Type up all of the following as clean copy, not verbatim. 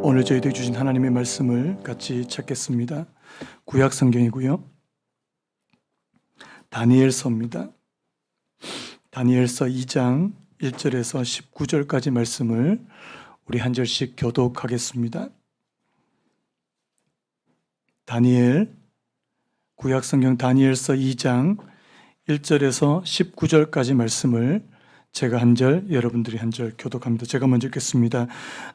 오늘 저희들이 주신 하나님의 말씀을 같이 찾겠습니다. 구약 성경이고요. 다니엘서입니다. 다니엘서 2장 1절에서 19절까지 말씀을 우리 한 절씩 교독하겠습니다. 구약 성경 다니엘서 2장 1절에서 19절까지 말씀을 제가 한 절, 여러분들이 한 절 교독합니다. 제가 먼저 읽겠습니다.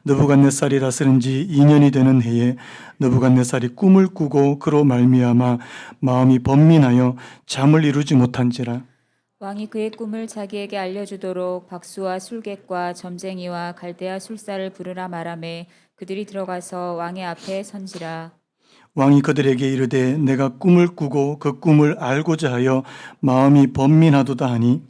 느부갓네살이 다스린 지 2년이 되는 해에 느부갓네살이 꿈을 꾸고 그로 말미암아 마음이 번민하여 잠을 이루지 못한지라. 왕이 그의 꿈을 자기에게 알려주도록 박수와 술객과 점쟁이와 갈대아 술사를 부르라 말하매 그들이 들어가서 왕의 앞에 선지라. 왕이 그들에게 이르되 내가 꿈을 꾸고 그 꿈을 알고자 하여 마음이 번민하도다 하니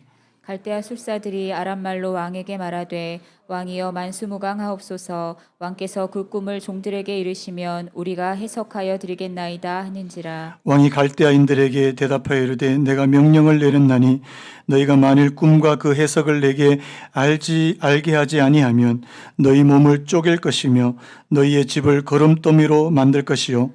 갈대아 술사들이 아람말로 왕에게 말하되 왕이여 만수무강하옵소서. 왕께서 그 꿈을 종들에게 이르시면 우리가 해석하여 드리겠나이다 하는지라. 왕이 갈대아인들에게 대답하여 이르되 내가 명령을 내렸나니 너희가 만일 꿈과 그 해석을 내게 알게 하지 아니하면 너희 몸을 쪼갤 것이며 너희의 집을 거름더미로 만들 것이요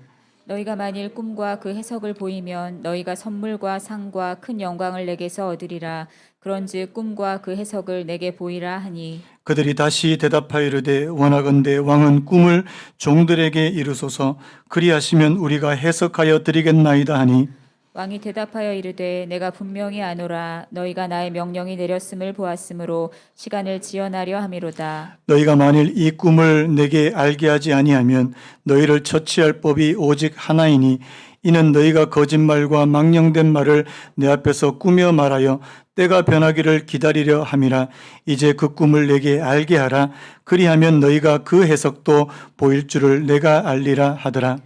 너희가 만일 꿈과 그 해석을 보이면 너희가 선물과 상과 큰 영광을 내게서 얻으리라. 그런즉 꿈과 그 해석을 내게 보이라 하니 그들이 다시 대답하여 이르되 원하건대 왕은 꿈을 종들에게 이르소서. 그리하시면 우리가 해석하여 드리겠나이다 하니 왕이 대답하여 이르되 내가 분명히 아노라. 너희가 나의 명령이 내렸음을 보았으므로 시간을 지연하려 함이로다. 너희가 만일 이 꿈을 내게 알게 하지 아니하면 너희를 처치할 법이 오직 하나이니 이는 너희가 거짓말과 망령된 말을 내 앞에서 꾸며 말하여 때가 변하기를 기다리려 함이라. 이제 그 꿈을 내게 알게 하라. 그리하면 너희가 그 해석도 보일 줄을 내가 알리라 하더라.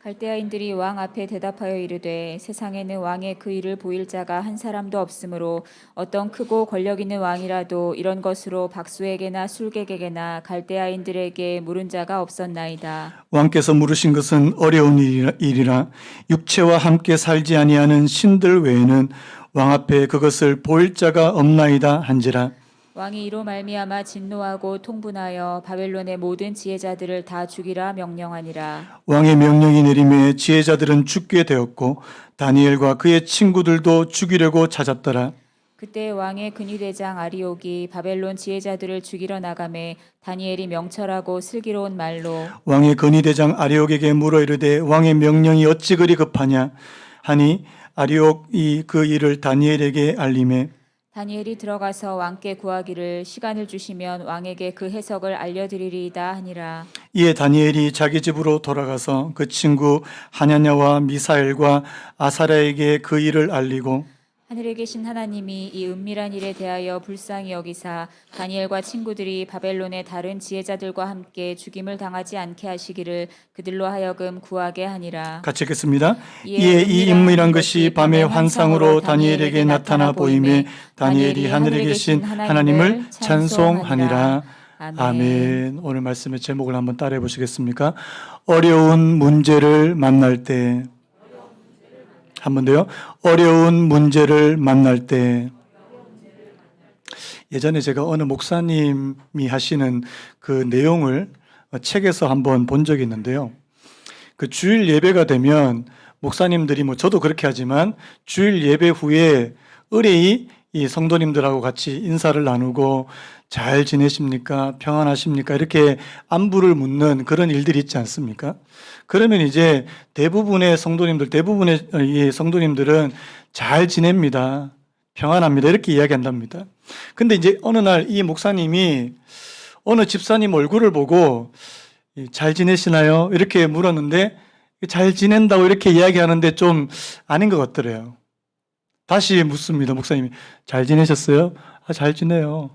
갈대아인들이 왕 앞에 대답하여 이르되 세상에는 왕의 그 일을 보일 자가 한 사람도 없으므로 어떤 크고 권력 있는 왕이라도 이런 것으로 박수에게나 술객에게나 갈대아인들에게 물은 자가 없었나이다. 왕께서 물으신 것은 어려운 일이라 육체와 함께 살지 아니하는 신들 외에는 왕 앞에 그것을 보일 자가 없나이다 한지라. 왕이 이로 말미암아 진노하고 통분하여 바벨론의 모든 지혜자들을 다 죽이라 명령하니라. 왕의 명령이 내림에 지혜자들은 죽게 되었고 다니엘과 그의 친구들도 죽이려고 찾았더라. 그때 왕의 근위대장 아리옥이 바벨론 지혜자들을 죽이러 나가매 다니엘이 명철하고 슬기로운 말로 왕의 건의대장 아리옥에게 물어 이르되 왕의 명령이 어찌 그리 급하냐 하니 아리옥이 그 일을 다니엘에게 알림해 다니엘이 들어가서 왕께 구하기를 시간을 주시면 왕에게 그 해석을 알려드리리이다 하니라. 이에 다니엘이 자기 집으로 돌아가서 그 친구 하냐냐와 미사엘과 아사랴에게 그 일을 알리고 하늘에 계신 하나님이 이 은밀한 일에 대하여 불쌍히 여기사 다니엘과 친구들이 바벨론의 다른 지혜자들과 함께 죽임을 당하지 않게 하시기를 그들로 하여금 구하게 하니라. 같이 읽겠습니다. 이에 이 인물이란 것이 밤의 환상으로 다니엘에게 나타나 보임에 다니엘이 하늘에 계신 하나님을 찬송하니라. 아멘. 오늘 말씀의 제목을 한번 따라해 보시겠습니까? 어려운 문제를 만날 때. 한 번 더요. 어려운 문제를 만날 때. 예전에 제가 어느 목사님이 하시는 그 내용을 책에서 한번 본 적이 있는데요. 그 주일 예배가 되면 목사님들이 저도 그렇게 하지만 주일 예배 후에 의뢰이 이 성도님들하고 같이 인사를 나누고 잘 지내십니까? 평안하십니까? 이렇게 안부를 묻는 그런 일들이 있지 않습니까? 그러면 이제 대부분의 성도님들은 잘 지냅니다. 평안합니다. 이렇게 이야기한답니다. 근데 이제 어느 날 이 목사님이 어느 집사님 얼굴을 보고 잘 지내시나요? 이렇게 물었는데 잘 지낸다고 이렇게 이야기하는데 좀 아닌 것 같더래요. 다시 묻습니다. 목사님이 잘 지내셨어요? 잘 지내요.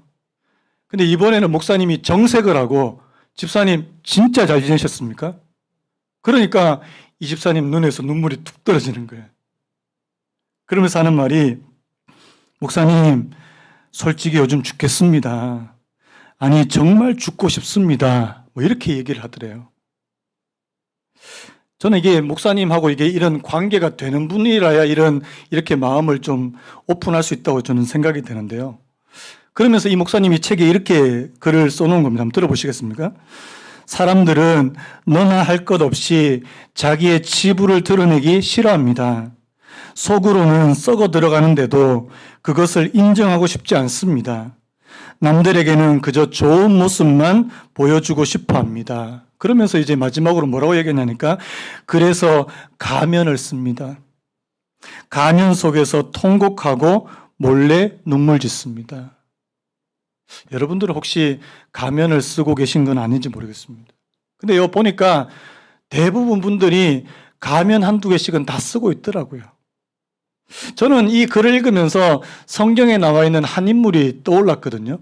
근데 이번에는 목사님이 정색을 하고 집사님 진짜 잘 지내셨습니까? 그러니까 이 집사님 눈에서 눈물이 툭 떨어지는 거예요. 그러면서 하는 말이 목사님 솔직히 요즘 죽겠습니다. 아니 정말 죽고 싶습니다. 이렇게 얘기를 하더래요. 저는 이게 목사님하고 이게 이런 관계가 되는 분이라야 이렇게 마음을 좀 오픈할 수 있다고 저는 생각이 되는데요. 그러면서 이 목사님이 책에 이렇게 글을 써놓은 겁니다. 한번 들어보시겠습니까? 사람들은 너나 할 것 없이 자기의 치부를 드러내기 싫어합니다. 속으로는 썩어 들어가는데도 그것을 인정하고 싶지 않습니다. 남들에게는 그저 좋은 모습만 보여주고 싶어 합니다. 그러면서 이제 마지막으로 뭐라고 얘기했냐니까, 그래서 가면을 씁니다. 가면 속에서 통곡하고 몰래 눈물 짓습니다. 여러분들은 혹시 가면을 쓰고 계신 건 아닌지 모르겠습니다. 근데 이거 보니까 대부분 분들이 가면 한두 개씩은 다 쓰고 있더라고요. 저는 이 글을 읽으면서 성경에 나와 있는 한 인물이 떠올랐거든요.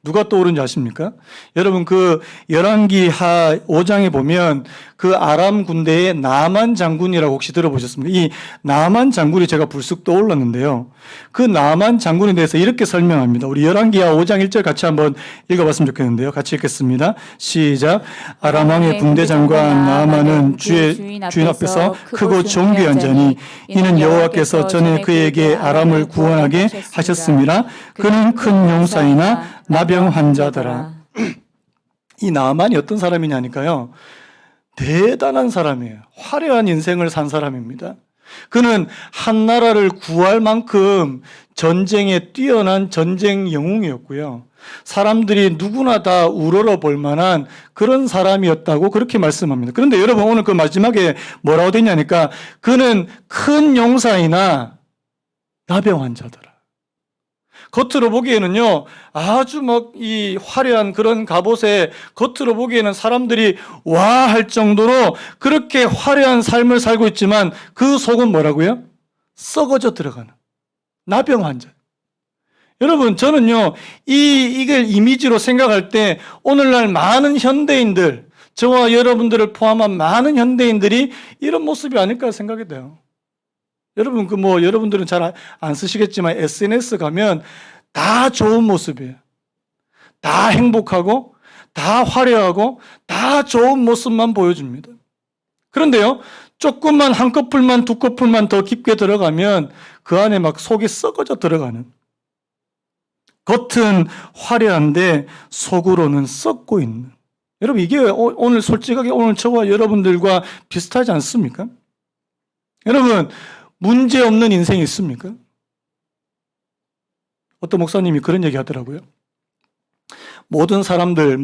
누가 떠오른지 아십니까? 여러분, 그 열왕기하 5장에 보면 그 아람 군대의 나만 장군이라고 혹시 들어보셨습니까? 이 나만 장군이 제가 불쑥 떠올랐는데요. 그 나만 장군에 대해서 이렇게 설명합니다. 우리 열왕기하 5장 1절 같이 한번 읽어봤으면 좋겠는데요. 같이 읽겠습니다. 시작. 아람 왕의 군대 장관 나만은 주인 앞에서 크고 존귀한 자니 이는 여호와께서 전에 그에게 아람을 구원하게 하셨습니다. 그는 큰 용사이나 나병 환자더라. 이 나만이 어떤 사람이냐니까요. 대단한 사람이에요. 화려한 인생을 산 사람입니다. 그는 한 나라를 구할 만큼 전쟁에 뛰어난 전쟁 영웅이었고요. 사람들이 누구나 다 우러러 볼 만한 그런 사람이었다고 그렇게 말씀합니다. 그런데 여러분, 오늘 그 마지막에 뭐라고 되냐니까, 그는 큰 용사이나 나병 환자더라. 겉으로 보기에는요, 아주 막 이 화려한 그런 갑옷에 겉으로 보기에는 사람들이 와 할 정도로 그렇게 화려한 삶을 살고 있지만 그 속은 뭐라고요? 썩어져 들어가는 나병 환자. 여러분, 저는요, 이걸 이미지로 생각할 때 오늘날 많은 현대인들, 저와 여러분들을 포함한 많은 현대인들이 이런 모습이 아닐까 생각이 돼요. 여러분, 여러분들은 잘 안 쓰시겠지만 SNS 가면 다 좋은 모습이에요. 다 행복하고, 다 화려하고, 다 좋은 모습만 보여줍니다. 그런데요, 조금만 한 커플만 두 커플만 더 깊게 들어가면 그 안에 막 속이 썩어져 들어가는, 겉은 화려한데 속으로는 썩고 있는. 여러분, 이게 오늘 솔직하게 오늘 저와 여러분들과 비슷하지 않습니까? 여러분, 문제 없는 인생이 있습니까? 어떤 목사님이 그런 얘기 하더라고요. 모든 사람들,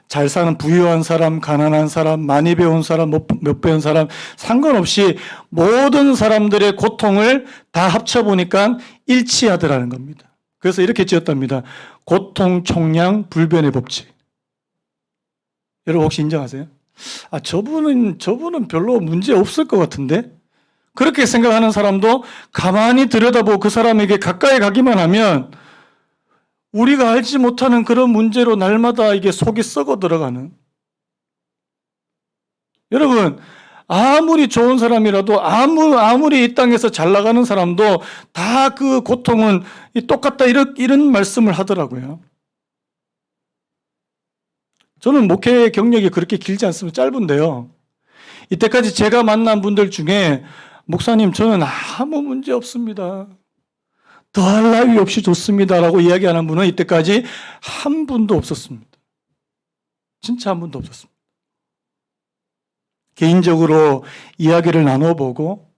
잘 사는 부유한 사람, 가난한 사람, 많이 배운 사람, 못 배운 사람, 상관없이 모든 사람들의 고통을 다 합쳐보니까 일치하더라는 겁니다. 그래서 이렇게 지었답니다. 고통 총량 불변의 법칙. 여러분 혹시 인정하세요? 저분은 별로 문제 없을 것 같은데? 그렇게 생각하는 사람도 가만히 들여다보고 그 사람에게 가까이 가기만 하면 우리가 알지 못하는 그런 문제로 날마다 이게 속이 썩어 들어가는. 여러분, 아무리 좋은 사람이라도 아무리 이 땅에서 잘 나가는 사람도 다 그 고통은 똑같다 이런 말씀을 하더라고요. 저는 목회 경력이 그렇게 길지 않습니다. 짧은데요. 이때까지 제가 만난 분들 중에 목사님, 저는 아무 문제 없습니다. 더할 나위 없이 좋습니다라고 이야기하는 분은 이때까지 한 분도 없었습니다. 진짜 한 분도 없었습니다. 개인적으로 이야기를 나눠보고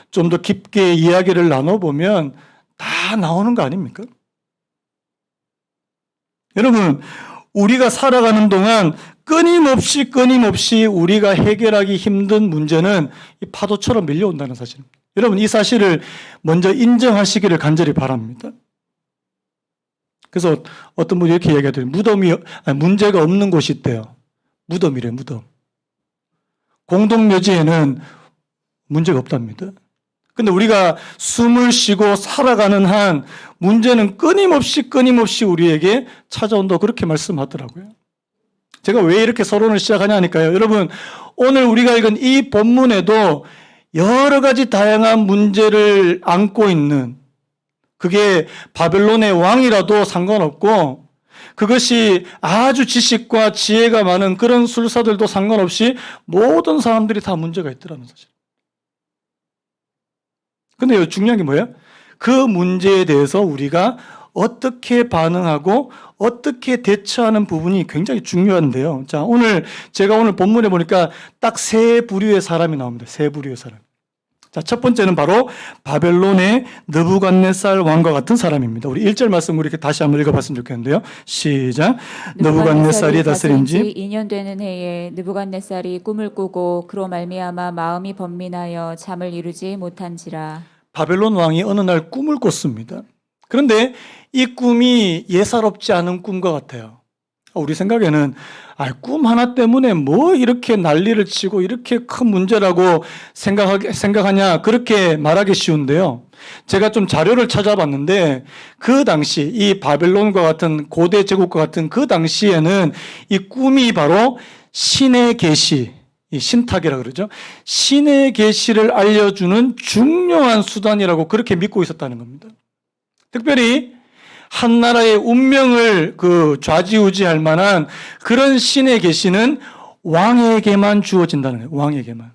좀 더 깊게 이야기를 나눠보면 다 나오는 거 아닙니까? 여러분, 우리가 살아가는 동안 끊임없이 우리가 해결하기 힘든 문제는 이 파도처럼 밀려온다는 사실입니다. 여러분, 이 사실을 먼저 인정하시기를 간절히 바랍니다. 그래서 어떤 분이 이렇게 이야기하더니 문제가 없는 곳이 있대요. 무덤이래, 무덤. 공동묘지에는 문제가 없답니다. 근데 우리가 숨을 쉬고 살아가는 한 문제는 끊임없이 우리에게 찾아온다고 그렇게 말씀하더라고요. 제가 왜 이렇게 서론을 시작하냐 하니까요. 여러분, 오늘 우리가 읽은 이 본문에도 여러 가지 다양한 문제를 안고 있는, 그게 바벨론의 왕이라도 상관없고 그것이 아주 지식과 지혜가 많은 그런 술사들도 상관없이 모든 사람들이 다 문제가 있더라는 사실. 근데 중요한 게 뭐예요? 그 문제에 대해서 우리가 어떻게 반응하고 어떻게 대처하는 부분이 굉장히 중요한데요. 자, 제가 오늘 본문에 보니까 딱 세 부류의 사람이 나옵니다. 세 부류의 사람. 자, 첫 번째는 바로 바벨론의 느부갓네살 왕과 같은 사람입니다. 우리 1절 말씀 이렇게 다시 한번 읽어봤으면 좋겠는데요. 시작. 느부갓네살이 다스린 지 2년 되는 해에 느부갓네살이 꿈을 꾸고 그로 말미암아 마음이 번민하여 잠을 이루지 못한지라. 바벨론 왕이 어느 날 꿈을 꿨습니다. 그런데 이 꿈이 예사롭지 않은 꿈과 같아요. 우리 생각에는 꿈 하나 때문에 뭐 이렇게 난리를 치고 이렇게 큰 문제라고 생각하냐 그렇게 말하기 쉬운데요. 제가 좀 자료를 찾아봤는데 그 당시 이 바벨론과 같은 고대 제국과 같은 그 당시에는 이 꿈이 바로 신의 계시, 이 신탁이라 그러죠. 신의 계시를 알려주는 중요한 수단이라고 그렇게 믿고 있었다는 겁니다. 특별히 한 나라의 운명을 좌지우지할 만한 그런 신의 계시는 왕에게만 주어진다는 거예요. 왕에게만.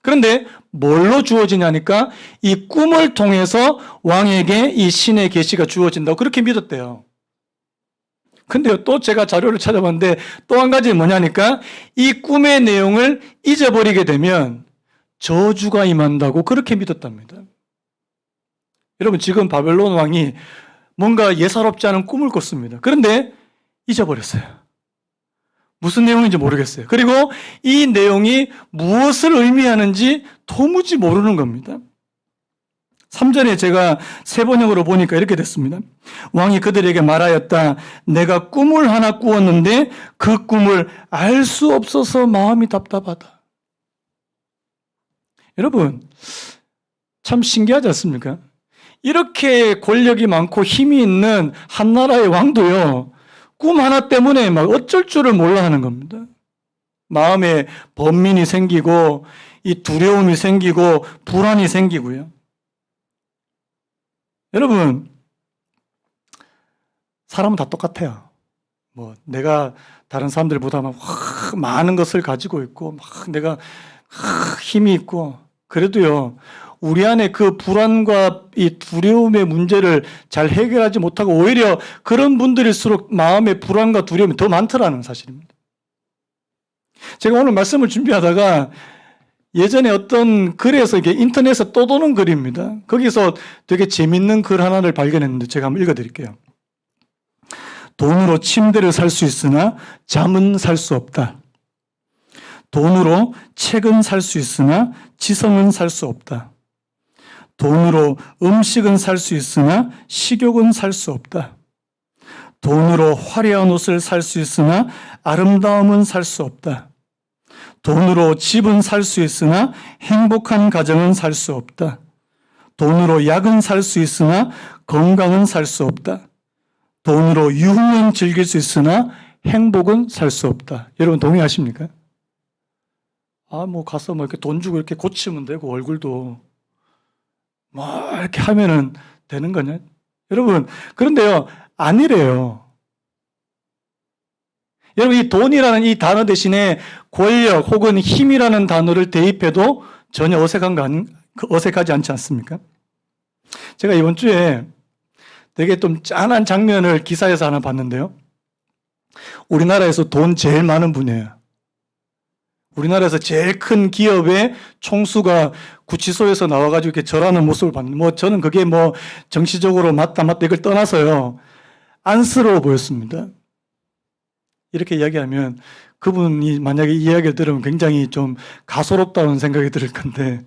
그런데 뭘로 주어지냐니까 이 꿈을 통해서 왕에게 이 신의 계시가 주어진다고 그렇게 믿었대요. 근데요, 또 제가 자료를 찾아봤는데 또 한 가지 뭐냐니까 이 꿈의 내용을 잊어버리게 되면 저주가 임한다고 그렇게 믿었답니다. 여러분, 지금 바벨론 왕이 뭔가 예사롭지 않은 꿈을 꿨습니다. 그런데 잊어버렸어요. 무슨 내용인지 모르겠어요. 그리고 이 내용이 무엇을 의미하는지 도무지 모르는 겁니다. 3절에 제가 세번역으로 보니까 이렇게 됐습니다. 왕이 그들에게 말하였다. 내가 꿈을 하나 꾸었는데 그 꿈을 알 수 없어서 마음이 답답하다. 여러분, 참 신기하지 않습니까? 이렇게 권력이 많고 힘이 있는 한 나라의 왕도요, 꿈 하나 때문에 막 어쩔 줄을 몰라 하는 겁니다. 마음에 번민이 생기고, 이 두려움이 생기고, 불안이 생기고요. 여러분, 사람은 다 똑같아요. 내가 다른 사람들보다 막 많은 것을 가지고 있고, 내가 힘이 있고, 그래도요, 우리 안에 그 불안과 이 두려움의 문제를 잘 해결하지 못하고 오히려 그런 분들일수록 마음의 불안과 두려움이 더 많더라는 사실입니다. 제가 오늘 말씀을 준비하다가 예전에 어떤 글에서 이게 인터넷에 떠도는 글입니다. 거기서 되게 재밌는 글 하나를 발견했는데 제가 한번 읽어드릴게요. 돈으로 침대를 살 수 있으나 잠은 살 수 없다. 돈으로 책은 살 수 있으나 지성은 살 수 없다. 돈으로 음식은 살 수 있으나 식욕은 살 수 없다. 돈으로 화려한 옷을 살 수 있으나 아름다움은 살 수 없다. 돈으로 집은 살 수 있으나 행복한 가정은 살 수 없다. 돈으로 약은 살 수 있으나 건강은 살 수 없다. 돈으로 유흥은 즐길 수 있으나 행복은 살 수 없다. 여러분 동의하십니까? 가서 이렇게 돈 주고 이렇게 고치면 되고 얼굴도 이렇게 하면은 되는 거냐? 여러분, 그런데요, 아니래요. 여러분, 이 돈이라는 이 단어 대신에 권력 혹은 힘이라는 단어를 대입해도 전혀 어색하지 않지 않습니까? 제가 이번 주에 되게 좀 짠한 장면을 기사에서 하나 봤는데요. 우리나라에서 돈 제일 많은 분이에요. 우리나라에서 제일 큰 기업의 총수가 구치소에서 나와가지고 이렇게 절하는 모습을 봤는데, 저는 그게 정치적으로 맞다 이걸 떠나서요, 안쓰러워 보였습니다. 이렇게 이야기하면 그분이 만약에 이 이야기를 들으면 굉장히 좀 가소롭다는 생각이 들 건데,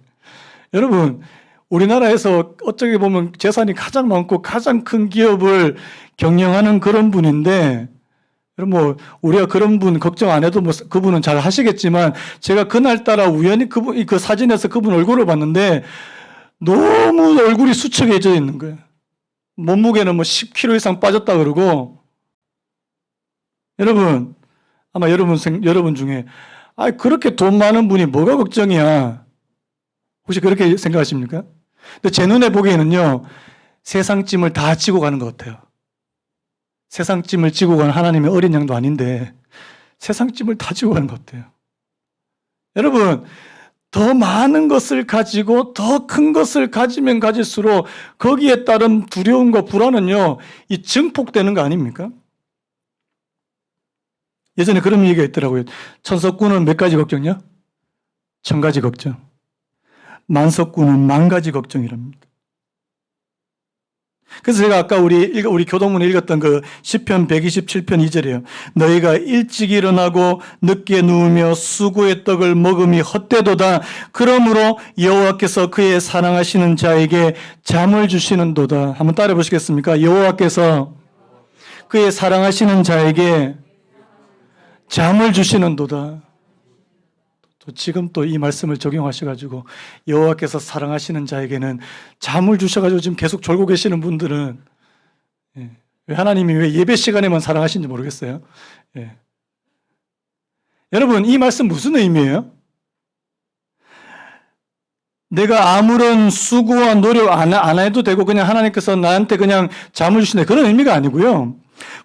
여러분, 우리나라에서 어떻게 보면 재산이 가장 많고 가장 큰 기업을 경영하는 그런 분인데, 여러분, 우리가 그런 분 걱정 안 해도 그분은 잘 하시겠지만, 제가 그날따라 우연히 그 사진에서 그분 얼굴을 봤는데, 너무 얼굴이 수척해져 있는 거예요. 몸무게는 10kg 이상 빠졌다 그러고, 여러분, 아마 여러분 중에, 그렇게 돈 많은 분이 뭐가 걱정이야? 혹시 그렇게 생각하십니까? 근데 제 눈에 보기에는요, 세상 짐을 다 지고 가는 것 같아요. 세상 짐을 지고 가는 하나님의 어린 양도 아닌데 세상 짐을 다 지고 가는 것 같아요. 여러분, 더 많은 것을 가지고 더 큰 것을 가지면 가질수록 거기에 따른 두려움과 불안은요, 이 증폭되는 거 아닙니까? 예전에 그런 얘기가 있더라고요. 천석군은 몇 가지 걱정이요? 1000가지 걱정. 만석군은 10,000가지 걱정이랍니다. 그래서 제가 아까 우리 교동문에 읽었던 그 시편 127편 2절이에요. 너희가 일찍 일어나고 늦게 누우며 수고의 떡을 먹음이 헛되도다. 그러므로 여호와께서 그의 사랑하시는 자에게 잠을 주시는도다. 한번 따라해 보시겠습니까? 여호와께서 그의 사랑하시는 자에게 잠을 주시는도다. 지금 또 이 말씀을 적용하셔가지고 여호와께서 사랑하시는 자에게는 잠을 주셔가지고 지금 계속 졸고 계시는 분들은 왜 하나님이 왜 예배 시간에만 사랑하시는지 모르겠어요. 여러분, 이 말씀 무슨 의미예요? 내가 아무런 수고와 노력 안 해도 되고 그냥 하나님께서 나한테 그냥 잠을 주시네, 그런 의미가 아니고요.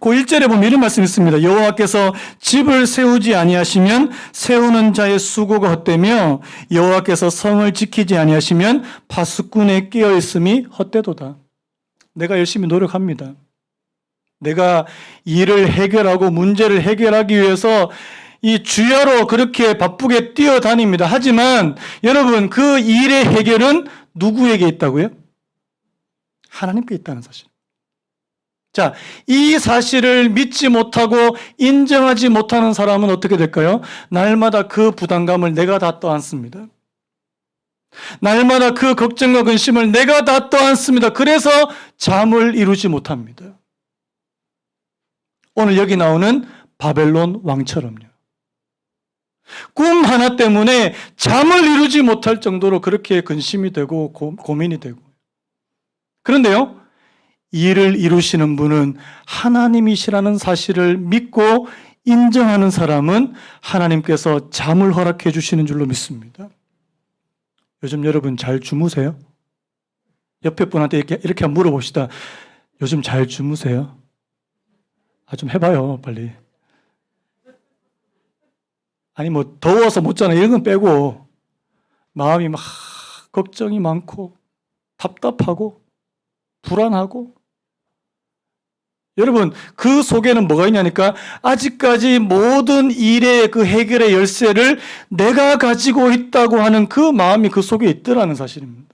그 1절에 보면 이런 말씀이 있습니다. 여호와께서 집을 세우지 아니하시면 세우는 자의 수고가 헛되며 여호와께서 성을 지키지 아니하시면 파수꾼의 깨어 있음이 헛되도다. 내가 열심히 노력합니다. 내가 일을 해결하고 문제를 해결하기 위해서 이 주야로 그렇게 바쁘게 뛰어다닙니다. 하지만 여러분, 그 일의 해결은 누구에게 있다고요? 하나님께 있다는 사실. 자, 이 사실을 믿지 못하고 인정하지 못하는 사람은 어떻게 될까요? 날마다 그 부담감을 내가 다 떠안습니다. 날마다 그 걱정과 근심을 내가 다 떠안습니다. 그래서 잠을 이루지 못합니다. 오늘 여기 나오는 바벨론 왕처럼요. 꿈 하나 때문에 잠을 이루지 못할 정도로 그렇게 근심이 되고 고민이 되고. 그런데요, 일을 이루시는 분은 하나님이시라는 사실을 믿고 인정하는 사람은 하나님께서 잠을 허락해 주시는 줄로 믿습니다. 요즘 여러분 잘 주무세요? 옆에 분한테 이렇게 물어봅시다. 요즘 잘 주무세요? 좀 해봐요, 빨리. 아니 뭐 더워서 못 자나 이런 건 빼고 마음이 막 걱정이 많고 답답하고 불안하고, 여러분 그 속에는 뭐가 있냐니까 아직까지 모든 일의 그 해결의 열쇠를 내가 가지고 있다고 하는 그 마음이 그 속에 있더라는 사실입니다.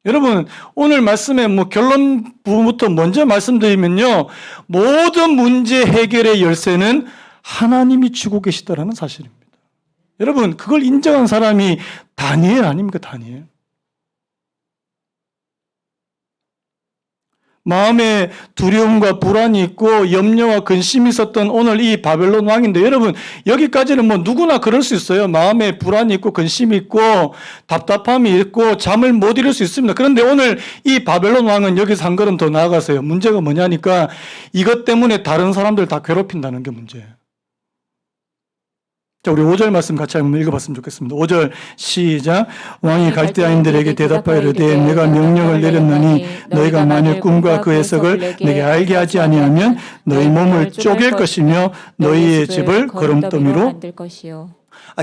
여러분 오늘 말씀의 결론 부분부터 먼저 말씀드리면요, 모든 문제 해결의 열쇠는 하나님이 쥐고 계시다라는 사실입니다. 여러분 그걸 인정한 사람이 다니엘 아닙니까? 다니엘. 마음에 두려움과 불안이 있고 염려와 근심이 있었던 오늘 이 바벨론 왕인데, 여러분 여기까지는 누구나 그럴 수 있어요. 마음에 불안이 있고 근심이 있고 답답함이 있고 잠을 못 이룰 수 있습니다. 그런데 오늘 이 바벨론 왕은 여기서 한 걸음 더 나아가서요, 문제가 뭐냐니까 이것 때문에 다른 사람들 다 괴롭힌다는 게 문제예요. 자, 우리 5절 말씀 같이 한번 읽어봤으면 좋겠습니다. 5절 시작. 왕이 갈대아인들에게 대답하여 이르되 내가 명령을 내렸나니 너희가 만일 꿈과 그 해석을 내게 알게 하지 아니하면 너희 몸을 쪼갤 것이며 너희의 집을 거름더미로 만들 것이요.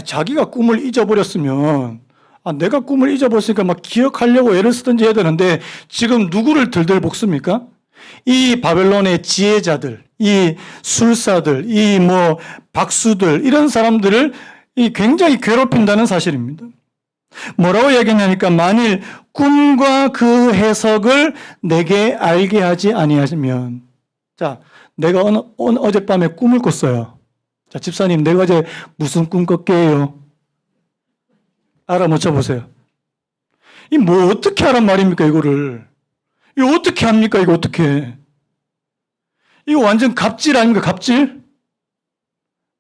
자기가 꿈을 잊어버렸으면 내가 꿈을 잊어버렸으니까 막 기억하려고 애를 쓰든지 해야 되는데 지금 누구를 들들 볶습니까? 이 바벨론의 지혜자들, 이 술사들, 이 박수들, 이런 사람들을 굉장히 괴롭힌다는 사실입니다. 뭐라고 얘기하냐니까 만일 꿈과 그 해석을 내게 알게 하지 아니하면. 자, 내가 어젯밤에 꿈을 꿨어요. 자, 집사님 내가 어제 무슨 꿈 꿨게요? 알아맞혀 보세요. 어떻게 하란 말입니까 이거를? 이거 어떻게 합니까? 이거 어떻게? 이거 완전 갑질 아닙니까? 갑질?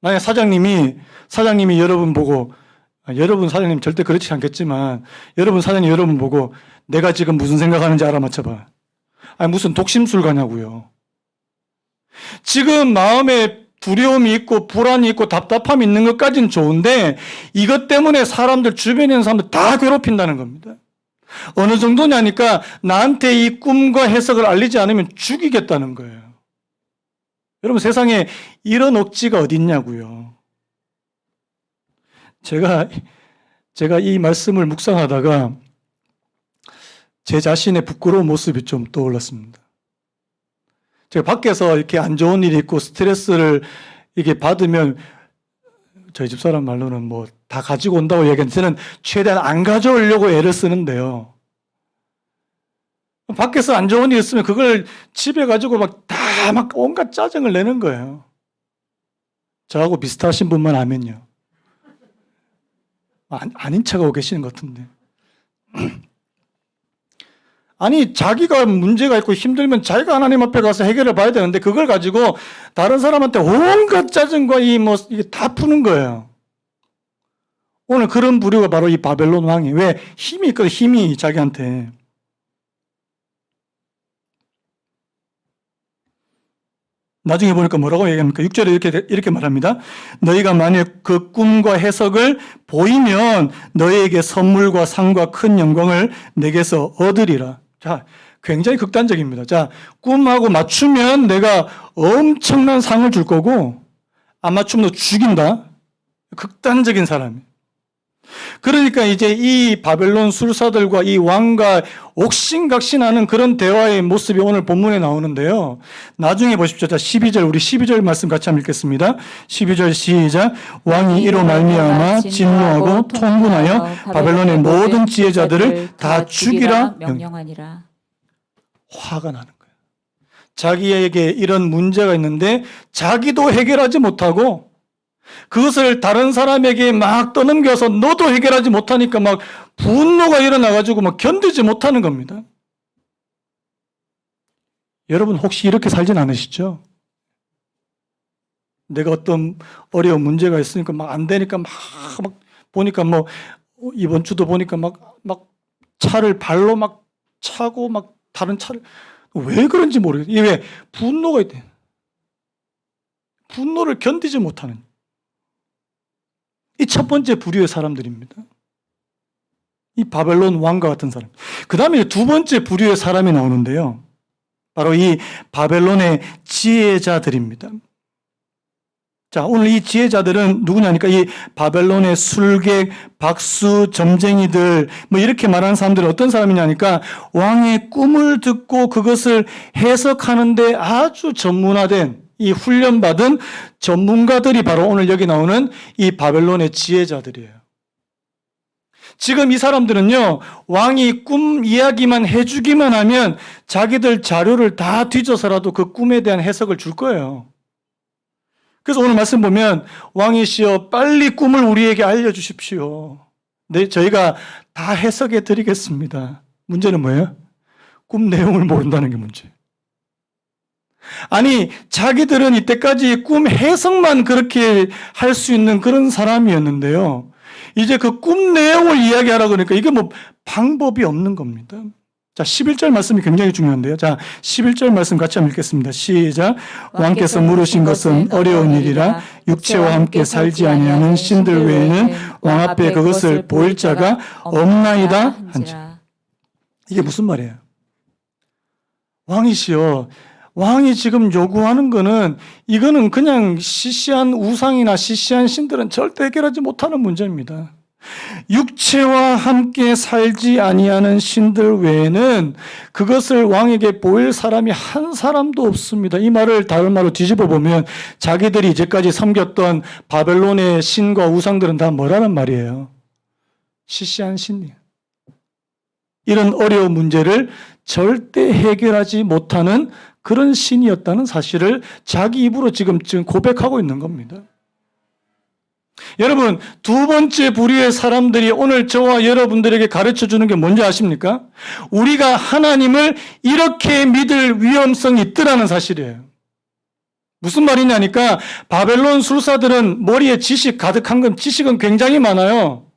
만약 사장님이 여러분 보고, 여러분 사장님 절대 그렇지 않겠지만, 여러분 사장님 여러분 보고 내가 지금 무슨 생각하는지 알아맞혀봐. 무슨 독심술가냐고요. 지금 마음에 두려움이 있고 불안이 있고 답답함이 있는 것까지는 좋은데 이것 때문에 주변에 있는 사람들 다 괴롭힌다는 겁니다. 어느 정도냐니까 나한테 이 꿈과 해석을 알리지 않으면 죽이겠다는 거예요. 여러분 세상에 이런 억지가 어디 있냐고요. 제가 제가 이 말씀을 묵상하다가 제 자신의 부끄러운 모습이 좀 떠올랐습니다. 제가 밖에서 이렇게 안 좋은 일이 있고 스트레스를 이게 받으면 저희 집사람 말로는 뭐 다 가지고 온다고 얘기하는데 저는 최대한 안 가져오려고 애를 쓰는데요. 밖에서 안 좋은 일 있으면 그걸 집에 가지고 막 온갖 짜증을 내는 거예요. 저하고 비슷하신 분만 아면요. 아닌 척하고 계시는 것 같은데. 아니, 자기가 문제가 있고 힘들면 자기가 하나님 앞에 가서 해결을 봐야 되는데 그걸 가지고 다른 사람한테 온갖 짜증과 이게 다 푸는 거예요. 오늘 그런 부류가 바로 이 바벨론 왕이. 왜? 힘이 있거든, 힘이 자기한테. 나중에 보니까 뭐라고 얘기합니까? 6절에 이렇게 말합니다. 너희가 만약 그 꿈과 해석을 보이면 너희에게 선물과 상과 큰 영광을 내게서 얻으리라. 자, 굉장히 극단적입니다. 자, 꿈하고 맞추면 내가 엄청난 상을 줄 거고, 안 맞추면 너 죽인다. 극단적인 사람이에요. 그러니까 이제 이 바벨론 술사들과 이 왕과 옥신각신하는 그런 대화의 모습이 오늘 본문에 나오는데요. 나중에 보십시오. 자, 12절, 우리 12절 말씀 같이 한번 읽겠습니다. 12절 시작. 왕이 이로 말미암아 진노하고 통분하여 바벨론의 모든 지혜자들을 다 죽이라 명령하니라. 화가 나는 거예요. 자기에게 이런 문제가 있는데 자기도 해결하지 못하고 그것을 다른 사람에게 막 떠넘겨서 너도 해결하지 못하니까 막 분노가 일어나가지고 막 견디지 못하는 겁니다. 여러분 혹시 이렇게 살진 않으시죠? 내가 어떤 어려운 문제가 있으니까 막 안 되니까 막 보니까 뭐 이번 주도 보니까 막 차를 발로 막 차고 막 다른 차를 왜 그런지 모르겠어요. 이게 왜? 분노가 있대. 분노를 견디지 못하는. 이 첫 번째 부류의 사람들입니다. 이 바벨론 왕과 같은 사람. 그 다음에 두 번째 부류의 사람이 나오는데요. 바로 이 바벨론의 지혜자들입니다. 자, 오늘 이 지혜자들은 누구냐니까 이 바벨론의 술객, 박수, 점쟁이들 뭐 이렇게 말하는 사람들은 어떤 사람이냐니까 왕의 꿈을 듣고 그것을 해석하는데 아주 전문화된 이 훈련받은 전문가들이 바로 오늘 여기 나오는 이 바벨론의 지혜자들이에요. 지금 이 사람들은요, 왕이 꿈 이야기만 해주기만 하면 자기들 자료를 다 뒤져서라도 그 꿈에 대한 해석을 줄 거예요. 그래서 오늘 말씀 보면 왕이시여 빨리 꿈을 우리에게 알려주십시오. 네, 저희가 다 해석해 드리겠습니다. 문제는 뭐예요? 꿈 내용을 모른다는 게 문제. 아니, 자기들은 이때까지 꿈 해석만 그렇게 할 수 있는 그런 사람이었는데요. 이제 그 꿈 내용을 이야기하라고 그러니까 이게 뭐 방법이 없는 겁니다. 자, 11절 말씀이 굉장히 중요한데요. 자, 11절 말씀 같이 한번 읽겠습니다. 시작. 왕께서 물으신 것은 어려운 일이라 육체와 함께 살지 아니하는 신들 외에는 왕 앞에 그것을 보일 자가 없나이다 한지라. 이게 무슨 말이에요? 왕이시여, 왕이 지금 요구하는 거는 이거는 그냥 시시한 우상이나 시시한 신들은 절대 해결하지 못하는 문제입니다. 육체와 함께 살지 아니하는 신들 외에는 그것을 왕에게 보일 사람이 한 사람도 없습니다. 이 말을 다른 말로 뒤집어 보면 자기들이 이제까지 섬겼던 바벨론의 신과 우상들은 다 뭐라는 말이에요? 시시한 신이에요. 이런 어려운 문제를 절대 해결하지 못하는 그런 신이었다는 사실을 자기 입으로 지금 고백하고 있는 겁니다. 여러분, 두 번째 부류의 사람들이 오늘 저와 여러분들에게 가르쳐 주는 게 뭔지 아십니까? 우리가 하나님을 이렇게 믿을 위험성이 있더라는 사실이에요. 무슨 말이냐니까 바벨론 술사들은 머리에 지식 가득한 건 지식은 굉장히 많아요.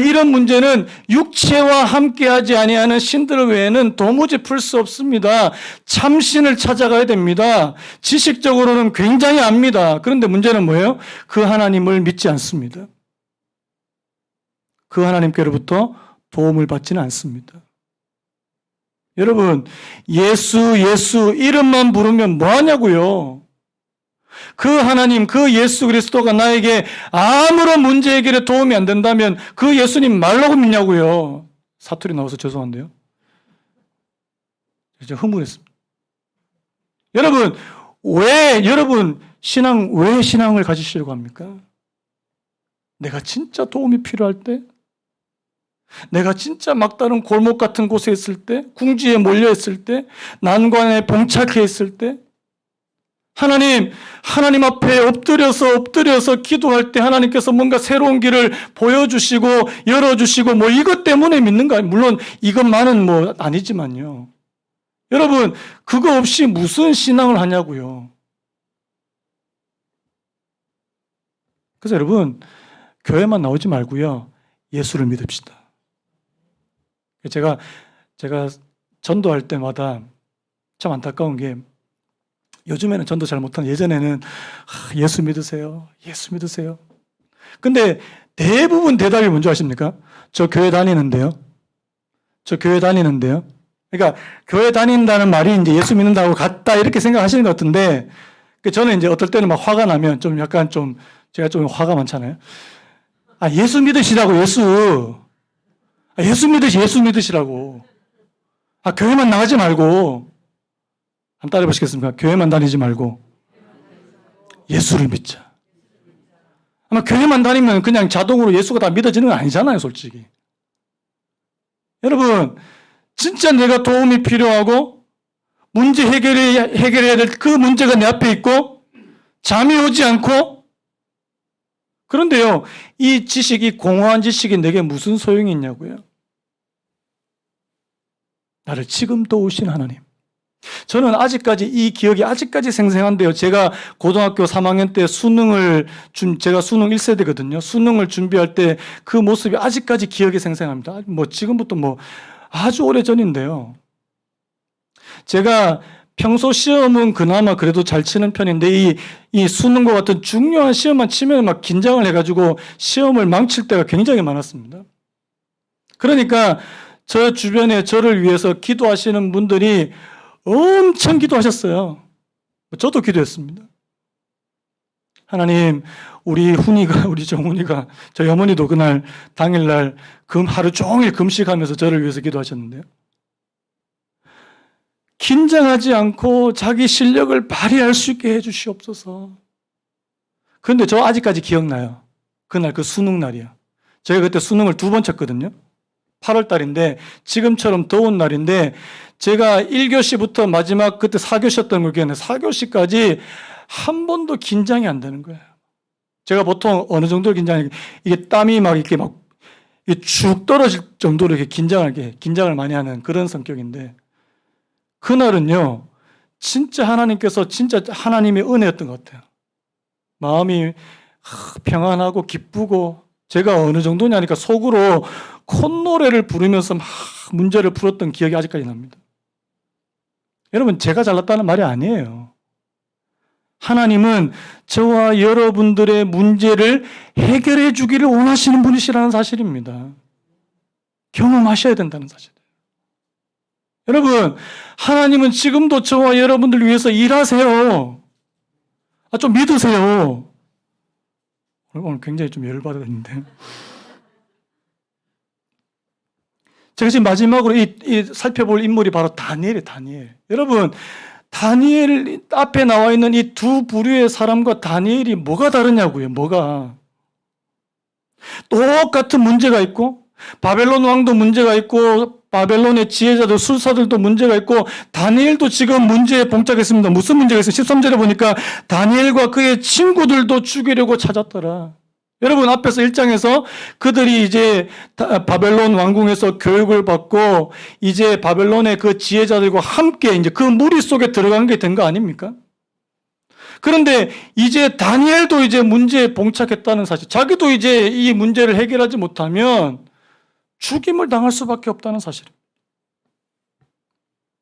이런 문제는 육체와 함께하지 아니하는 신들 외에는 도무지 풀 수 없습니다. 참신을 찾아가야 됩니다. 지식적으로는 굉장히 압니다. 그런데 문제는 뭐예요? 그 하나님을 믿지 않습니다. 그 하나님께로부터 도움을 받지는 않습니다. 여러분, 예수 이름만 부르면 뭐 하냐고요? 그 하나님, 그 예수 그리스도가 나에게 아무런 문제 해결에 도움이 안 된다면 그 예수님 말라고 믿냐고요. 사투리 나와서 죄송한데요. 진짜 흥분했습니다. 여러분 왜 신앙을 가지시려고 합니까? 내가 진짜 도움이 필요할 때, 내가 진짜 막다른 골목 같은 곳에 있을 때, 궁지에 몰려 있을 때, 난관에 봉착해 있을 때, 하나님 앞에 엎드려서 기도할 때 하나님께서 뭔가 새로운 길을 보여주시고 열어주시고 뭐 이것 때문에 믿는가? 물론 이것만은 뭐 아니지만요. 여러분, 그거 없이 무슨 신앙을 하냐고요. 그래서 여러분, 교회만 나오지 말고요. 예수를 믿읍시다. 제가 전도할 때마다 참 안타까운 게 요즘에는 전도 잘 못하는 예전에는 예수 믿으세요. 예수 믿으세요. 근데 대부분 대답이 뭔지 아십니까? 저 교회 다니는데요. 저 교회 다니는데요. 그러니까 교회 다닌다는 말이 이제 예수 믿는다고 같다 이렇게 생각하시는 것 같은데 저는 이제 어떨 때는 막 화가 나면 좀 약간 좀 제가 좀 화가 많잖아요. 예수 믿으시라고 예수 믿으시라고. 교회만 나가지 말고 한번 따라해 보시겠습니까? 교회만 다니지 말고 예수를 믿자. 아마 교회만 다니면 그냥 자동으로 예수가 다 믿어지는 건 아니잖아요, 솔직히. 여러분, 진짜 내가 도움이 필요하고 문제 해결해야 될 그 문제가 내 앞에 있고 잠이 오지 않고 그런데요, 이 공허한 지식이 내게 무슨 소용이 있냐고요. 나를 지금 도우신 하나님. 저는 아직까지 이 기억이 아직까지 생생한데요. 제가 고등학교 3학년 때 제가 수능 1세대거든요. 수능을 준비할 때 그 모습이 아직까지 기억이 생생합니다. 뭐 지금부터 뭐 아주 오래 전인데요. 제가 평소 시험은 그나마 그래도 잘 치는 편인데 이 수능과 같은 중요한 시험만 치면 막 긴장을 해가지고 시험을 망칠 때가 굉장히 많았습니다. 그러니까 저 주변에 저를 위해서 기도하시는 분들이 엄청 기도하셨어요. 저도 기도했습니다. 하나님, 우리 정훈이가, 저희 어머니도 그날 당일날 하루 종일 금식하면서 저를 위해서 기도하셨는데요. 긴장하지 않고 자기 실력을 발휘할 수 있게 해주시옵소서. 그런데 저 아직까지 기억나요. 그날 그 수능 날이야. 제가 그때 수능을 2번 쳤거든요. 8월 달인데 지금처럼 더운 날인데 제가 1교시부터 마지막 그때 4교시였던 걸 기억나요. 4교시까지 한 번도 긴장이 안 되는 거예요. 제가 보통 어느 정도 긴장이 이게 땀이 막 이렇게 막 축 떨어질 정도로 이렇게 긴장을 많이 하는 그런 성격인데 그날은요 진짜 하나님께서 진짜 하나님의 은혜였던 것 같아요. 마음이 평안하고 기쁘고 제가 어느 정도냐니까 속으로 콧노래를 부르면서 막 문제를 풀었던 기억이 아직까지 납니다. 여러분 제가 잘났다는 말이 아니에요. 하나님은 저와 여러분들의 문제를 해결해 주기를 원하시는 분이시라는 사실입니다. 경험하셔야 된다는 사실이에요. 여러분 하나님은 지금도 저와 여러분들 위해서 일하세요. 좀 믿으세요. 오늘 굉장히 좀 열받았는데 제가 지금 마지막으로 살펴볼 인물이 바로 다니엘이에요. 다니엘. 여러분 다니엘 앞에 나와 있는 이 두 부류의 사람과 다니엘이 뭐가 다르냐고요. 뭐가. 똑같은 문제가 있고 바벨론 왕도 문제가 있고 바벨론의 지혜자들 술사들도 문제가 있고 다니엘도 지금 문제에 봉착했습니다. 무슨 문제가 있어요? 13절에 보니까 다니엘과 그의 친구들도 죽이려고 찾았더라. 여러분 앞에서 1장에서 그들이 이제 바벨론 왕궁에서 교육을 받고 이제 바벨론의 그 지혜자들과 함께 이제 그 무리 속에 들어간 게 된 거 아닙니까? 그런데 이제 다니엘도 이제 문제에 봉착했다는 사실, 자기도 이제 이 문제를 해결하지 못하면 죽임을 당할 수밖에 없다는 사실입니다.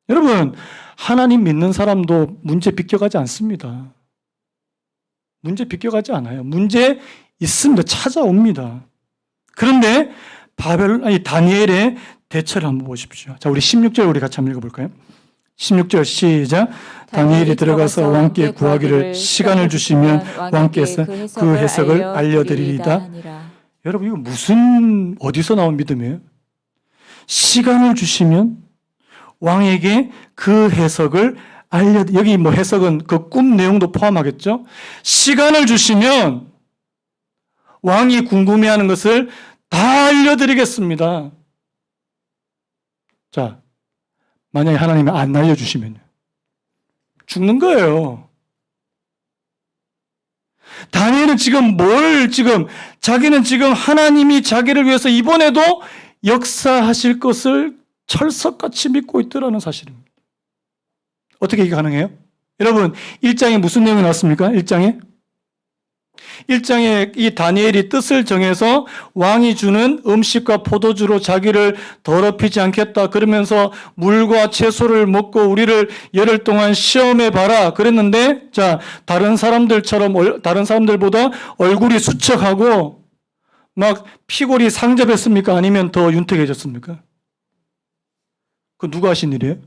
여러분 하나님 믿는 사람도 문제 비껴가지 않습니다. 문제 비껴가지 않아요. 문제 있습니다. 찾아옵니다. 그런데 다니엘의 대처를 한번 보십시오. 자, 우리 16절 우리 같이 한번 읽어볼까요? 16절 시작. 다니엘이 들어가서 왕께 구하기를 시간을 주시면 왕께서 그 해석을 알려드리리다. 하니라. 여러분 이거 무슨 어디서 나온 믿음이에요? 시간을 주시면 왕에게 그 해석을 여기 뭐 해석은 그 꿈 내용도 포함하겠죠? 시간을 주시면 왕이 궁금해하는 것을 다 알려드리겠습니다. 자, 만약에 하나님이 안 알려주시면요. 죽는 거예요. 다니엘은 지금 자기는 지금 하나님이 자기를 위해서 이번에도 역사하실 것을 철석같이 믿고 있더라는 사실입니다. 어떻게 이게 가능해요? 여러분, 1장에 무슨 내용이 나왔습니까? 1장에 이 다니엘이 뜻을 정해서 왕이 주는 음식과 포도주로 자기를 더럽히지 않겠다. 그러면서 물과 채소를 먹고 우리를 열흘 동안 시험해 봐라. 그랬는데, 자, 다른 사람들보다 얼굴이 수척하고 막 피골이 상접했습니까? 아니면 더 윤택해졌습니까? 그 누가 하신 일이에요?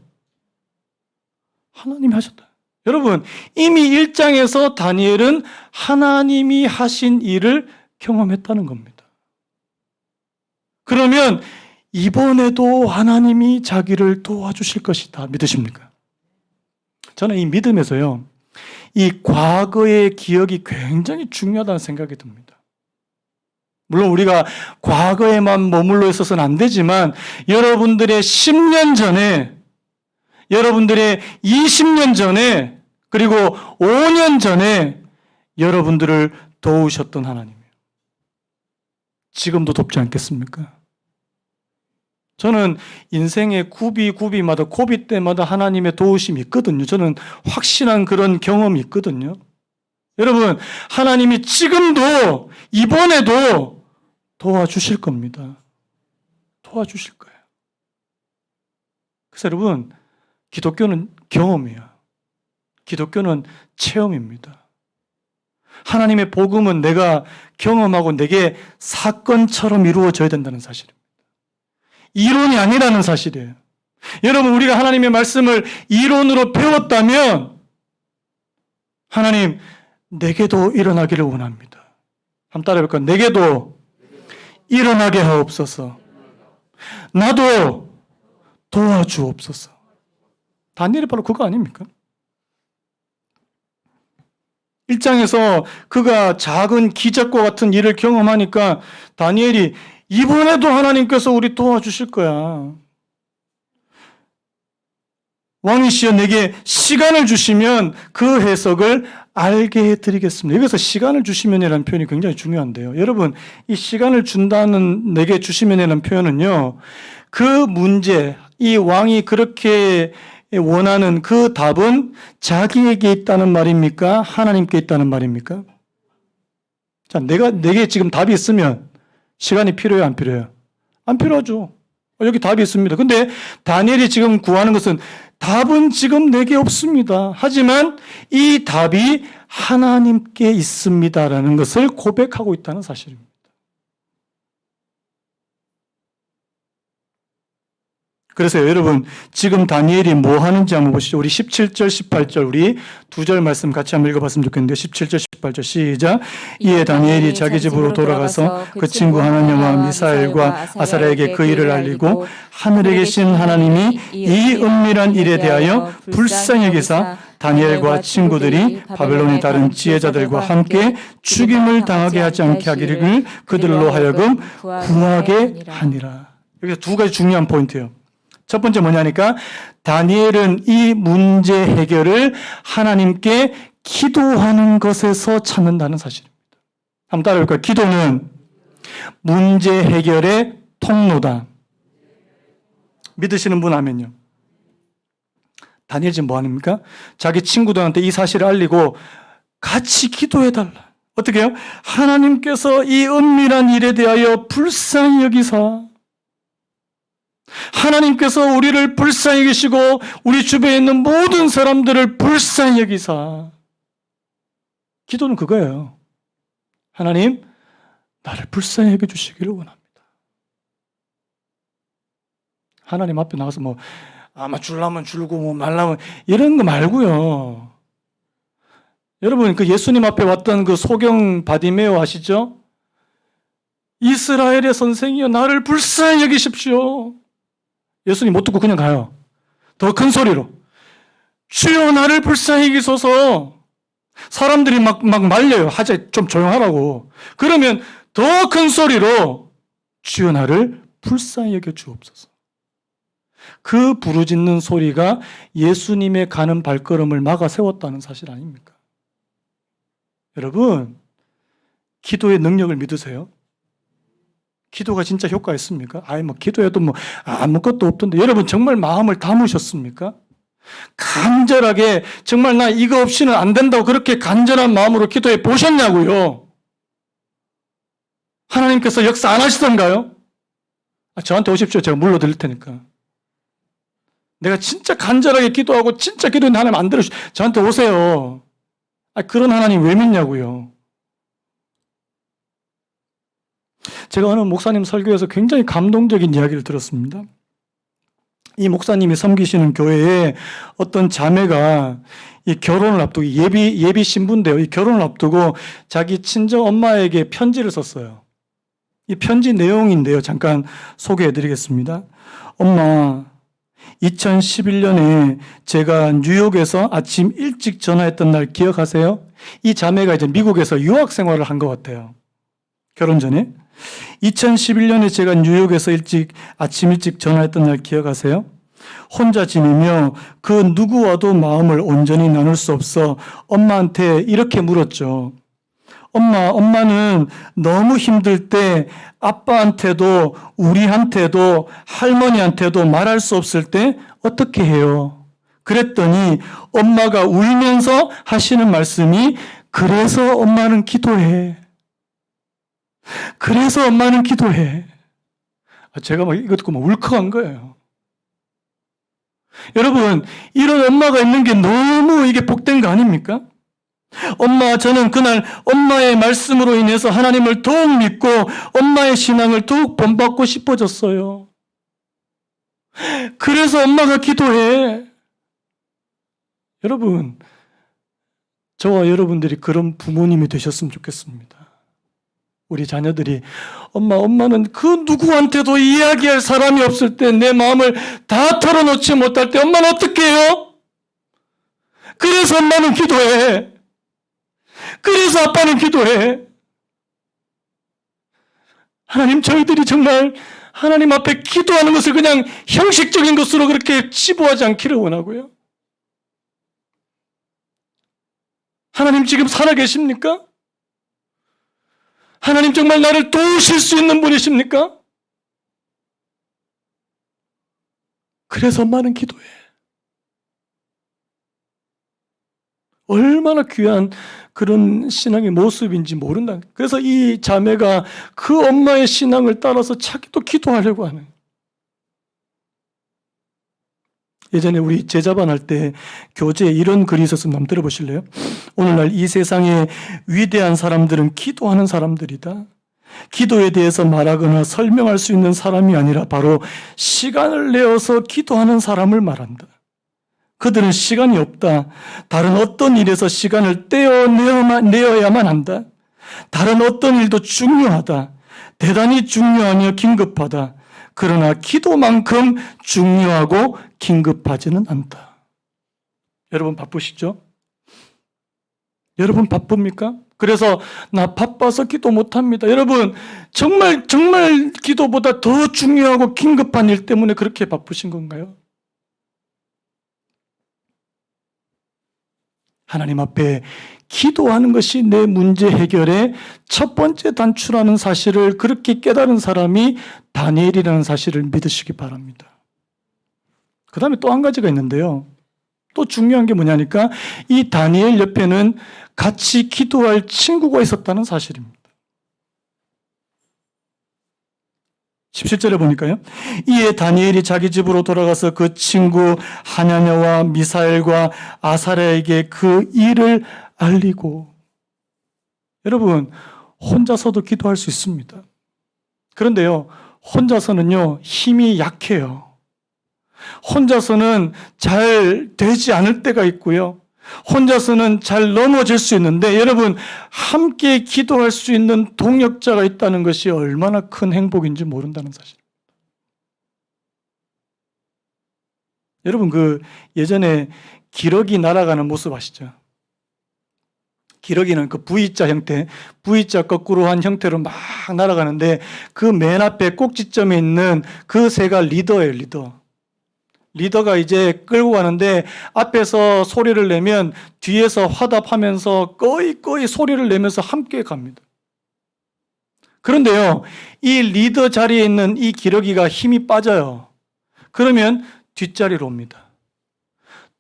하나님이 하셨다. 여러분, 이미 1장에서 다니엘은 하나님이 하신 일을 경험했다는 겁니다. 그러면 이번에도 하나님이 자기를 도와주실 것이다. 믿으십니까? 저는 이 믿음에서요, 이 과거의 기억이 굉장히 중요하다는 생각이 듭니다. 물론 우리가 과거에만 머물러 있어서는 안 되지만 여러분들의 10년 전에, 여러분들의 20년 전에, 그리고 5년 전에 여러분들을 도우셨던 하나님이에요. 지금도 돕지 않겠습니까? 저는 인생의 구비마다 고비 때마다 하나님의 도우심이 있거든요. 저는 확신한 그런 경험이 있거든요. 여러분, 하나님이 지금도 이번에도 도와주실 겁니다. 도와주실 거예요. 그래서 여러분, 기독교는 경험이에요. 기독교는 체험입니다. 하나님의 복음은 내가 경험하고 내게 사건처럼 이루어져야 된다는 사실입니다. 이론이 아니라는 사실이에요. 여러분, 우리가 하나님의 말씀을 이론으로 배웠다면 하나님, 내게도 일어나기를 원합니다. 한번 따라해볼까요? 내게도 일어나게 하옵소서. 나도 도와주옵소서. 다니엘이 바로 그거 아닙니까? 1장에서 그가 작은 기적과 같은 일을 경험하니까 다니엘이 이번에도 하나님께서 우리 도와주실 거야. 왕이시여 내게 시간을 주시면 그 해석을 알게 해드리겠습니다. 여기서 시간을 주시면이라는 표현이 굉장히 중요한데요. 여러분, 이 시간을 준다는 내게 주시면이라는 표현은요, 그 문제, 이 왕이 그렇게 원하는 그 답은 자기에게 있다는 말입니까? 하나님께 있다는 말입니까? 자, 내게 지금 답이 있으면 시간이 필요해요? 안 필요해요? 안 필요하죠. 여기 답이 있습니다. 근데 다니엘이 지금 구하는 것은 답은 지금 내게 없습니다. 하지만 이 답이 하나님께 있습니다라는 것을 고백하고 있다는 사실입니다. 그래서 여러분, 지금 다니엘이 뭐 하는지 한번 보시죠. 우리 17절, 18절, 우리 두 절 말씀 같이 한번 읽어봤으면 좋겠는데요. 17절, 18절 시작. 이에 다니엘이 자기 집으로 돌아가서 그 친구 하나냐와 미사엘과 아사랴에게 그 일을 알리고 하늘에 계신 하나님이 이 은밀한 일에 대하여 불쌍히 여기사 다니엘과 친구들이 바벨론의 다른 지혜자들과 함께 죽임을 당하게 하지 않게 하기를 그들로 하여금 구하게 하니라. 여기서 두 가지 중요한 포인트예요. 첫 번째 뭐냐니까 다니엘은 이 문제 해결을 하나님께 기도하는 것에서 찾는다는 사실입니다. 한번 따라해볼까요? 기도는 문제 해결의 통로다. 믿으시는 분 하면요. 다니엘 지금 뭐 합니까? 자기 친구들한테 이 사실을 알리고 같이 기도해달라. 어떻게 해요? 하나님께서 이 은밀한 일에 대하여 불쌍히 여기사 하나님께서 우리를 불쌍히 여기시고 우리 주변에 있는 모든 사람들을 불쌍히 여기사. 기도는 그거예요. 하나님, 나를 불쌍히 여겨주시기를 원합니다. 하나님 앞에 나가서 아마 줄라면 줄고 뭐 말라면 이런 거 말고요. 여러분 그 예수님 앞에 왔던 그 소경 바디메오 아시죠? 이스라엘의 선생이여 나를 불쌍히 여기십시오. 예수님 못 듣고 그냥 가요. 더 큰 소리로 주여 나를 불쌍히 여기소서. 사람들이 막 말려요. 하자 좀 조용하라고. 그러면 더 큰 소리로 주여 나를 불쌍히 여겨 주옵소서. 그 부르짖는 소리가 예수님의 가는 발걸음을 막아 세웠다는 사실 아닙니까? 여러분, 기도의 능력을 믿으세요? 기도가 진짜 효과 있습니까? 기도해도 아무것도 없던데. 여러분, 정말 마음을 담으셨습니까? 간절하게, 정말 나 이거 없이는 안 된다고 그렇게 간절한 마음으로 기도해 보셨냐고요? 하나님께서 역사 안 하시던가요? 저한테 오십시오. 제가 물러드릴 테니까. 내가 진짜 간절하게 기도하고 진짜 기도했는데 하나님 안 들으시, 저한테 오세요. 그런 하나님 왜 믿냐고요? 제가 어느 목사님 설교에서 굉장히 감동적인 이야기를 들었습니다. 이 목사님이 섬기시는 교회에 어떤 자매가 이 결혼을 앞두고 예비 신부인데요. 이 결혼을 앞두고 자기 친정 엄마에게 편지를 썼어요. 이 편지 내용인데요. 잠깐 소개해 드리겠습니다. 엄마, 2011년에 제가 뉴욕에서 아침 일찍 전화했던 날 기억하세요? 이 자매가 이제 미국에서 유학 생활을 한 것 같아요. 결혼 전에. 2011년에 제가 뉴욕에서 아침 일찍 전화했던 날 기억하세요? 혼자 지내며 그 누구와도 마음을 온전히 나눌 수 없어 엄마한테 이렇게 물었죠. 엄마는 너무 힘들 때 아빠한테도 우리한테도 할머니한테도 말할 수 없을 때 어떻게 해요? 그랬더니 엄마가 울면서 하시는 말씀이 그래서 엄마는 기도해. 그래서 엄마는 기도해. 제가 이거 듣고 울컥한 거예요. 여러분, 이런 엄마가 있는 게 너무 이게 복된 거 아닙니까? 엄마, 저는 그날 엄마의 말씀으로 인해서 하나님을 더욱 믿고 엄마의 신앙을 더욱 본받고 싶어졌어요. 그래서 엄마가 기도해. 여러분, 저와 여러분들이 그런 부모님이 되셨으면 좋겠습니다. 우리 자녀들이 엄마는 그 누구한테도 이야기할 사람이 없을 때 내 마음을 다 털어놓지 못할 때 엄마는 어떻게 해요? 그래서 엄마는 기도해. 그래서 아빠는 기도해. 하나님, 저희들이 정말 하나님 앞에 기도하는 것을 그냥 형식적인 것으로 그렇게 치부하지 않기를 원하고요. 하나님 지금 살아계십니까? 하나님 정말 나를 도우실 수 있는 분이십니까? 그래서 엄마는 기도해. 얼마나 귀한 그런 신앙의 모습인지 모른다. 그래서 이 자매가 그 엄마의 신앙을 따라서 자기도 기도하려고 하는. 예전에 우리 제자반 할 때 교재에 이런 글이 있었으면 한번 들어보실래요? 오늘날 이 세상에 위대한 사람들은 기도하는 사람들이다. 기도에 대해서 말하거나 설명할 수 있는 사람이 아니라 바로 시간을 내어서 기도하는 사람을 말한다. 그들은 시간이 없다. 다른 어떤 일에서 시간을 떼어내어야만 한다. 다른 어떤 일도 중요하다. 대단히 중요하며 긴급하다. 그러나 기도만큼 중요하고 긴급하지는 않다. 여러분 바쁘시죠? 여러분 바쁩니까? 그래서 나 바빠서 기도 못합니다. 여러분 정말 기도보다 더 중요하고 긴급한 일 때문에 그렇게 바쁘신 건가요? 하나님 앞에 기도하는 것이 내 문제 해결의 첫 번째 단추라는 사실을 그렇게 깨달은 사람이 다니엘이라는 사실을 믿으시기 바랍니다. 그 다음에 또 한 가지가 있는데요. 또 중요한 게 뭐냐니까 이 다니엘 옆에는 같이 기도할 친구가 있었다는 사실입니다. 17절에 보니까요. 이에 다니엘이 자기 집으로 돌아가서 그 친구 하냐냐와 미사엘과 아사랴에게 그 일을 알리고. 여러분, 혼자서도 기도할 수 있습니다. 그런데요, 혼자서는요, 힘이 약해요. 혼자서는 잘 되지 않을 때가 있고요. 혼자서는 잘 넘어질 수 있는데 여러분 함께 기도할 수 있는 동역자가 있다는 것이 얼마나 큰 행복인지 모른다는 사실. 여러분 그 예전에 기러기 날아가는 모습 아시죠? 기러기는 그 V자 형태, V자 거꾸로 한 형태로 막 날아가는데 그 맨 앞에 꼭지점에 있는 그 새가 리더예요, 리더. 리더가 이제 끌고 가는데 앞에서 소리를 내면 뒤에서 화답하면서 꺼이 소리를 내면서 함께 갑니다. 그런데요, 이 리더 자리에 있는 이 기러기가 힘이 빠져요. 그러면 뒷자리로 옵니다.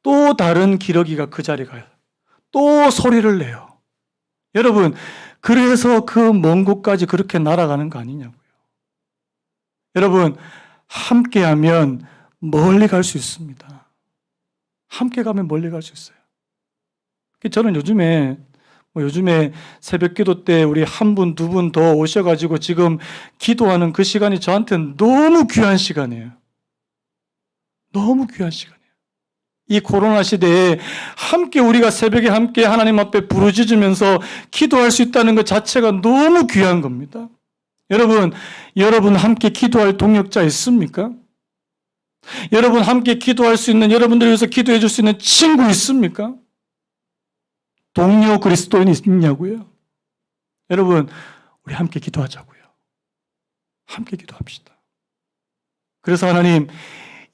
또 다른 기러기가 그 자리에 가요. 또 소리를 내요. 여러분, 그래서 그 먼 곳까지 그렇게 날아가는 거 아니냐고요. 여러분, 함께하면 멀리 갈 수 있습니다. 함께 가면 멀리 갈 수 있어요. 저는 요즘에 새벽 기도 때 우리 한 분, 두 분 더 오셔가지고 지금 기도하는 그 시간이 저한테는 너무 귀한 시간이에요. 너무 귀한 시간이에요. 이 코로나 시대에 함께 우리가 새벽에 함께 하나님 앞에 부르짖으면서 기도할 수 있다는 것 자체가 너무 귀한 겁니다. 여러분 함께 기도할 동역자 있습니까? 여러분 함께 기도할 수 있는, 여러분들 위해서 기도해 줄 수 있는 친구 있습니까? 동료 그리스도인이 있냐고요? 여러분, 우리 함께 기도하자고요. 함께 기도합시다. 그래서 하나님,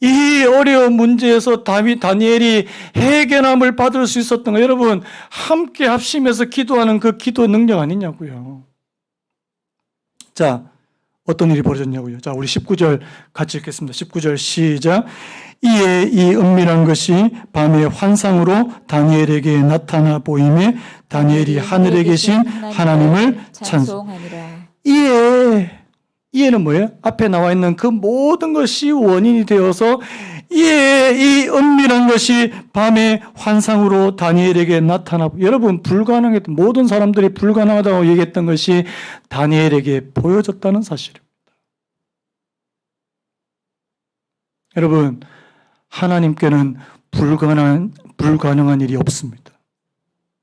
이 어려운 문제에서 다니엘이 해결함을 받을 수 있었던 거, 여러분 함께 합심해서 기도하는 그 기도 능력 아니냐고요. 자, 어떤 일이 벌어졌냐고요. 자, 우리 19절 같이 읽겠습니다. 19절 시작. 이에 이 은밀한 것이 밤의 환상으로 다니엘에게 나타나 보이매 다니엘이 하늘에 계신 하나님을 찬송하니라. 이에는 뭐예요? 앞에 나와 있는 그 모든 것이 원인이 되어서 이에 이 은밀한 것이 밤의 환상으로 다니엘에게 나타나, 여러분 불가능했던, 모든 사람들이 불가능하다고 얘기했던 것이 다니엘에게 보여졌다는 사실입니다. 여러분, 하나님께는 불가능한 일이 없습니다.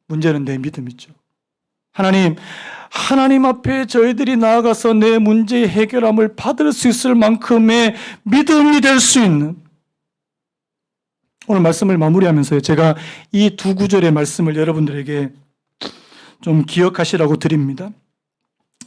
문제는 내 믿음이죠. 하나님 앞에 저희들이 나아가서 내 문제의 해결함을 받을 수 있을 만큼의 믿음이 될 수 있는, 오늘 말씀을 마무리하면서요, 제가 이 두 구절의 말씀을 여러분들에게 좀 기억하시라고 드립니다.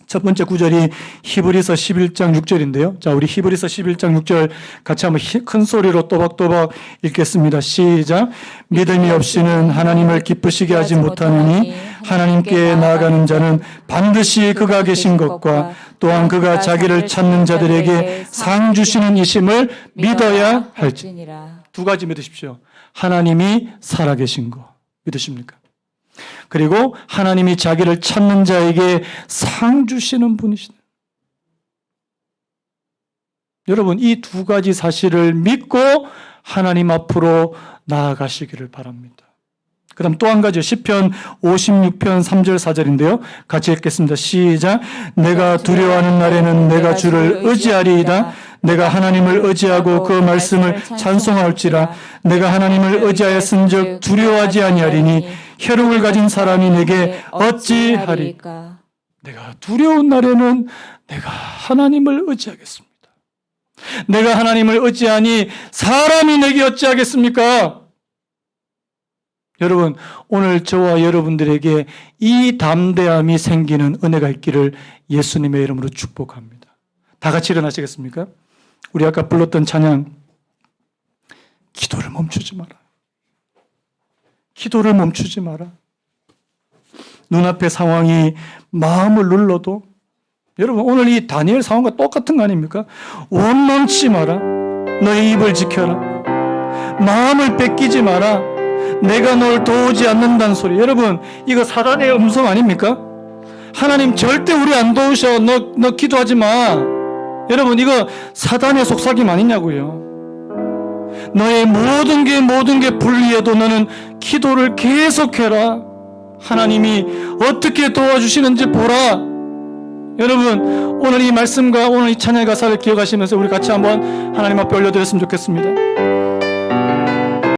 첫 번째 구절이 히브리서 11장 6절인데요. 자, 우리 히브리서 11장 6절 같이 한번 큰 소리로 또박또박 읽겠습니다. 시작. 믿음이 없이는 하나님을 기쁘시게 하지 못하느니 하나님께 나아가는 자는 반드시 그가 계신 것과 또한 그가 자기를 찾는 자들에게 상 주시는 이심을 믿어야 할지니라. 두 가지 믿으십시오. 하나님이 살아계신 거 믿으십니까? 그리고 하나님이 자기를 찾는 자에게 상 주시는 분이시다. 여러분, 이 두 가지 사실을 믿고 하나님 앞으로 나아가시기를 바랍니다. 그 다음 또 한 가지, 시편 56편 3절 4절인데요. 같이 읽겠습니다. 시작. 내가 두려워하는 날에는 내가 주를 의지하리이다. 내가 하나님을 의지하고 그 말씀을 찬송할지라. 내가 하나님을 의지하였은즉 두려워하지 아니하리니 혈육을 가진 사람이 내게 어찌하리까. 내가 두려운 날에는 내가 하나님을 의지하겠습니다. 내가 하나님을 의지하니 사람이 내게 어찌하겠습니까? 여러분, 오늘 저와 여러분들에게 이 담대함이 생기는 은혜가 있기를 예수님의 이름으로 축복합니다. 다 같이 일어나시겠습니까? 우리 아까 불렀던 찬양, 기도를 멈추지 마라. 기도를 멈추지 마라. 눈앞의 상황이 마음을 눌러도, 여러분 오늘 이 다니엘 상황과 똑같은 거 아닙니까? 원망치 마라. 너의 입을 지켜라. 마음을 뺏기지 마라. 내가 널 도우지 않는다는 소리. 여러분, 이거 사단의 음성 아닙니까? 하나님 절대 우리 안 도우셔. 너 기도하지 마. 여러분, 이거 사단의 속삭임 아니냐고요. 너의 모든 게 불리해도 너는 기도를 계속해라. 하나님이 어떻게 도와주시는지 보라. 여러분, 오늘 이 말씀과 오늘 이 찬양의 가사를 기억하시면서 우리 같이 한번 하나님 앞에 올려드렸으면 좋겠습니다.